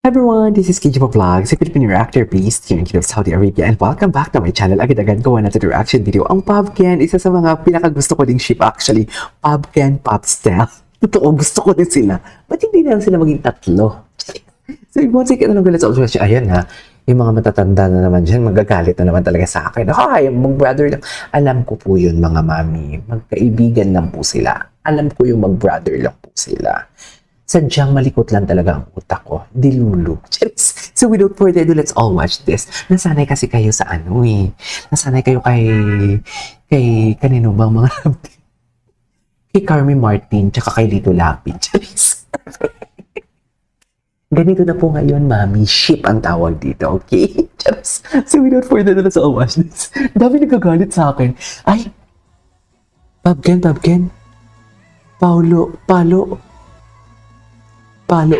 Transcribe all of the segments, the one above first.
Everyone, this is KJ Vlogs, a Filipino reactor based here in Kingdom of Saudi Arabia, and welcome back to my channel. Agad-agad gawa natin reaction video. Ang Pobken, isa sa mga pinakagusto ko ding ship actually, Pobken, Popstel. Totoo, gusto ko din sila. Ba't hindi na lang sila maging tatlo? So, once again, anong galit sa question? Ayan ha, yung mga matatanda na naman dyan, magagalit na naman talaga sa akin. Ay, mag-brother lang. Alam ko po yun, mga mami. Magkaibigan lang po sila. Alam ko yung mag-brother lang po sila. Sadyang malikot lang talaga ang utak ko. Dilulu. So without further ado, let's all watch this. Nasanay kasi kayo sa ano eh. Nasanay kayo kay kanino bang mga kay Carmi Martin tsaka kay Lito Lapid. Ganito na po ngayon, mami. Ship ang tawag dito, okay? So without further ado, let's all watch this. Dami nagagalit sa akin. Ay! Pobken. Palo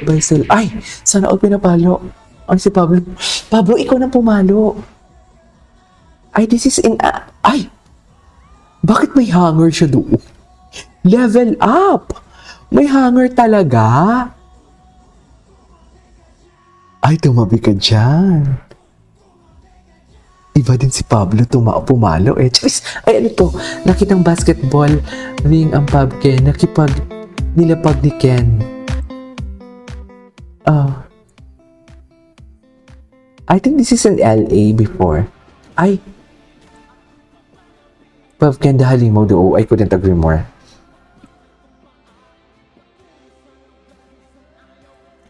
by Sel. Ay! Sana all pinapalo. Ay, si Pablo. Pablo, ikaw na pumalo. Ay, this is in... ay! Bakit may hanger siya doon? Level up! May hanger talaga? Ay, tumabi ka dyan. Iba din si Pablo pumalo eh. Ay, ano to? Nakitang basketball ring ang Pobken. Nilapag ni Ken. I think this is in LA before. Ay! Pobken dahaling mo do. I couldn't agree more.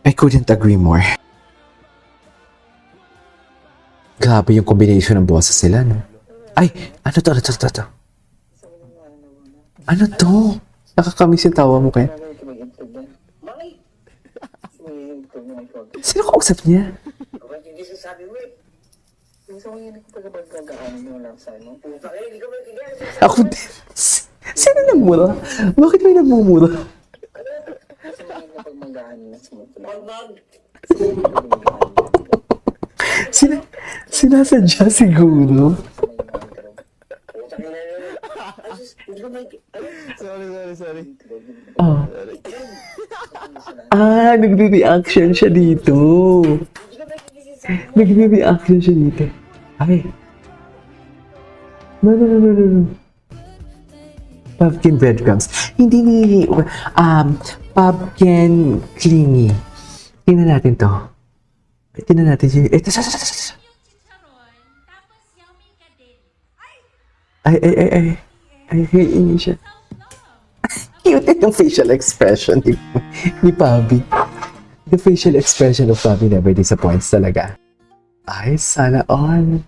I couldn't agree more. Grabe yung combination ng boses sila, no? Ay! Ano to? Ano to? Nakakamiss yung tawa mo kaya. Sino kausap niya? Hindi sasabi mo eh. Gusto ko yun pagkabagkagaan mo lang sa mo. Puta kayo, hindi ka magkigyan. Ako din. Sino nagmura? Bakit may nagmumura? Gusto mo yun kapag magahan na sa mo. Sinasadya siguro. Puta kayo na yun. Sorry. Oh. Nagre-reaction siya dito. Nagre-reaction siya dito. Ay. No. Pobken breadcrumbs. Hindi Pobken clingy. Tingnan natin to. Tingnan natin siya. Ito, Ay, hindi siya. Cute yung facial expression ni Pabi. The facial expression of Pabi never disappoints talaga. Ay, sana all.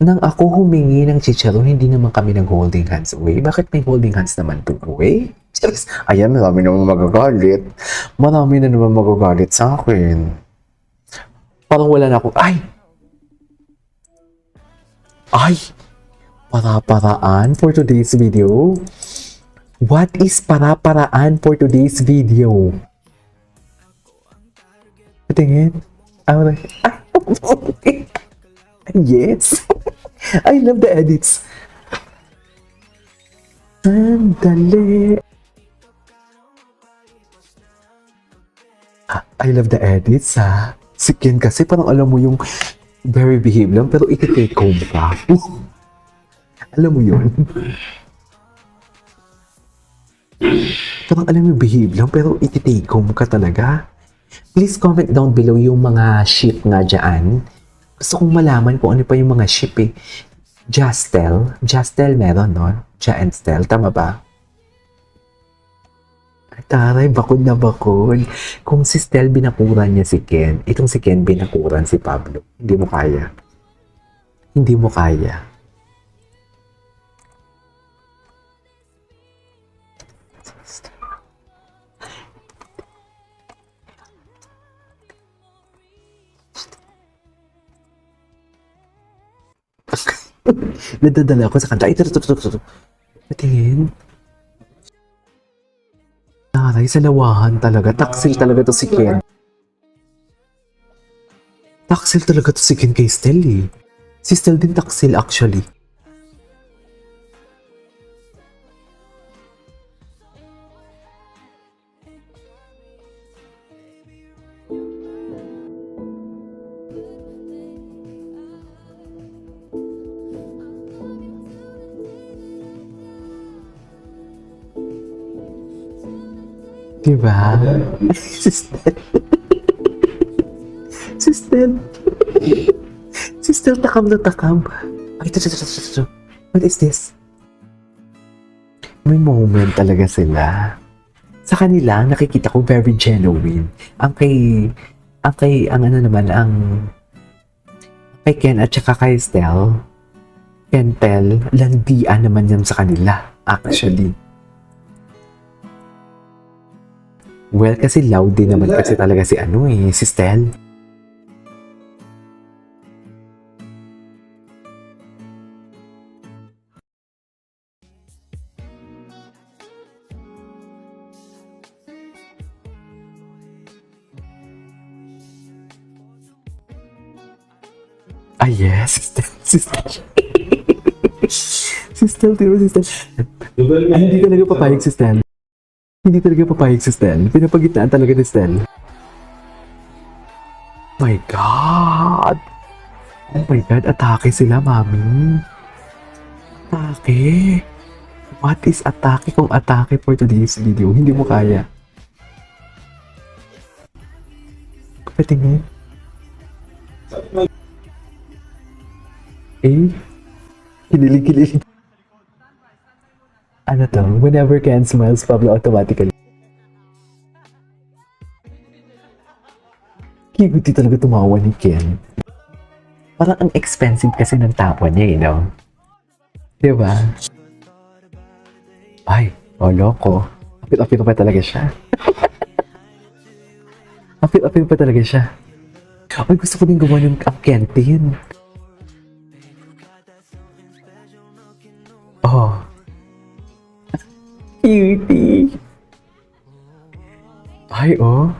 Nang ako humingi ng chicharon, hindi naman kami nag-holding hands away. Bakit may holding hands naman to away? Ayan, marami naman magagalit. Marami na naman magagalit sa akin. Parang wala na ako. Ay! Para-paraan for today's video. What is para-paraan for today's video? Tingin. Yes. I love the edits. Sandali. I love the edits, ha. Si Ken kasi parang alam mo yung very behave lang pero iti-take home ka. Alam mo yun? Parang alam mo behave lang pero iti-take home ka talaga. Please comment down below yung mga ship nga dyan. Gusto kong malaman kung ano pa yung mga ship eh. Justel meron, no? Ja and Stel, tama ba? Taray, bakod na bakod. Kung si Stel binakuran niya si Ken, itong si Ken binakuran si Pablo. Hindi mo kaya. Hindi mo kaya. Nadadala ako sa kanta. Ito. Patingin. Taray, sa lawahan talaga. Taksil talaga to si Ken. Taksil talaga to si Ken kay Stel eh. Si Stel din taksil actually. Diba? Si Stel. Si Stel. Si Stel takam na takam. Ay, ito. What is this? May moment talaga sila. Sa kanila, nakikita ko very genuine. Ang kay Ken at saka kay Stel, Kentel, landian naman yan sa kanila, actually. Well, kasi loud din naman kasi talaga si si Stel. Ah, yes, si Stel. Si Stel, diba si Stel? Ay, hindi talaga papayag si Stel. Hindi talaga papayag si Stel. Pinapagitnaan talaga ni Stel. My God! Oh my God, atake sila, mami. Atake. What is atake kung atake for today's video? Hindi mo kaya. Patingin. Eh? Kinilig-kinilig. Ano to? Whenever Ken smiles, Pablo automatically. Kiguti talaga tumawa ni Ken. Parang ang expensive kasi ng tawa niya, no? Diba? Ay, loko. Apil-apil pa talaga siya. Apil-apil pa talaga siya. Ay, gusto ko din gawa ng ang Kentin. Oh. Cutie. Ay, oh.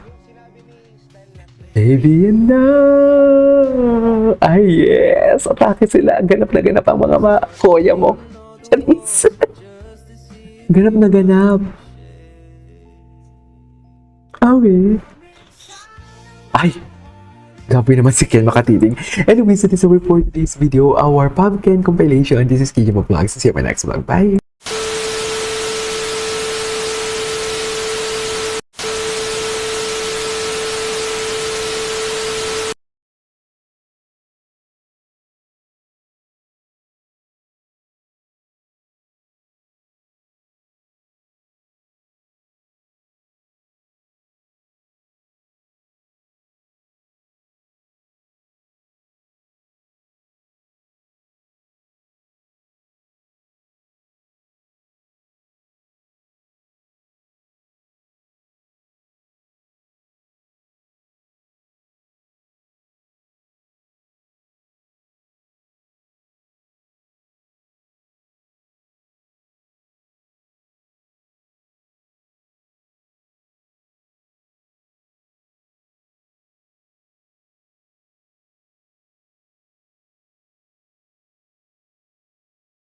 Baby, you know. Ay, yes. Atake sila. Ganap na ganap ang mga kuya mo. Charis. Ganap na ganap. Okay. Ay. Grabe naman si Ken makatiling. Anyways, that is our for today's video. Our Pumpkin compilation. This is Kijimo Vlogs. See you in my next vlog. Bye.